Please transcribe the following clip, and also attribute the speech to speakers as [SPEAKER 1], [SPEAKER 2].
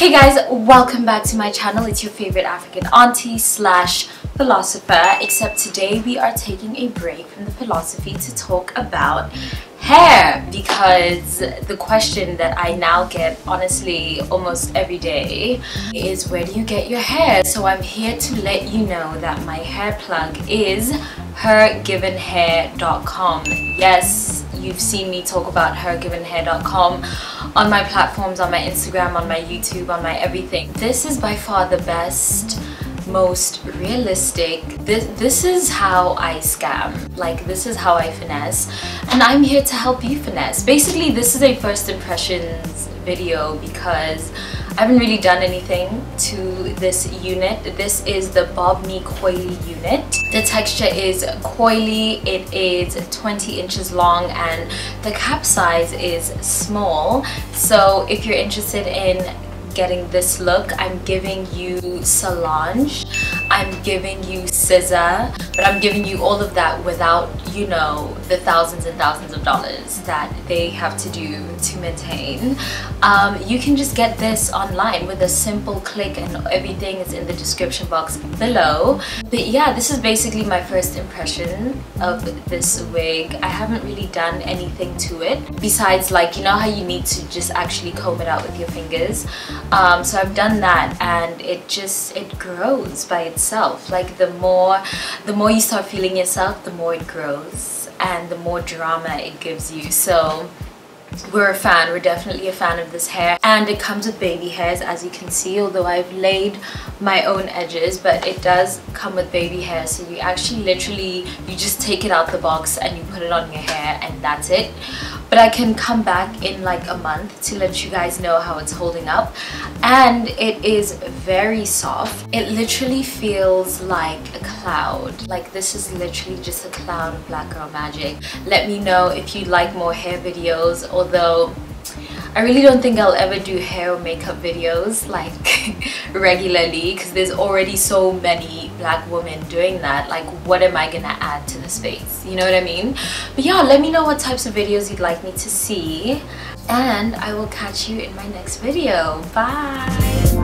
[SPEAKER 1] Hey guys, welcome back to my channel. It's your favorite African auntie slash philosopher, except today we are taking a break from the philosophy to talk about hair, because the question that I now get honestly almost every day is, where do you get your hair? So I'm here to let you know that my hair plug is Hergivenhair.com. Yes, you've seen me talk about Hergivenhair.com on my platforms, on my Instagram, on my YouTube, on my everything. This is by far the best, most realistic. This is how I scam. Like, this is how I finesse, and I'm here to help you finesse. Basically, this is a first impressions video because I haven't really done anything to this unit. This is the Me Coily Unit. The texture is coily, it is 20 inches long, and the cap size is small. So if you're interested in getting this look, I'm giving you Solange, I'm giving you scissor, but I'm giving you all of that without, you know, the thousands and thousands of dollars that they have to do to maintain. You can just get this online with a simple click, and everything is in the description box below. But yeah, this is basically my first impression of this wig. I haven't really done anything to it besides, like, you know how you need to just actually comb it out with your fingers. So I've done that, and it grows by itself. Like, the more you start feeling yourself, the more it grows and the more drama it gives you. So we're definitely a fan of this hair, and it comes with baby hairs, as you can see, although I've laid my own edges, but it does come with baby hair. So you actually literally, you just take it out the box and you put it on your hair, and that's it. But I can come back in like a month to let you guys know how it's holding up, and it is very soft. It literally feels like a cloud. Like, this is literally just a cloud of black girl magic. Let me know if you like more hair videos, although I really don't think I'll ever do hair or makeup videos like regularly, because there's already so many black women doing that. Like, what am I gonna add to the space? You know what I mean? But yeah, let me know what types of videos you'd like me to see, and I will catch you in my next video. Bye!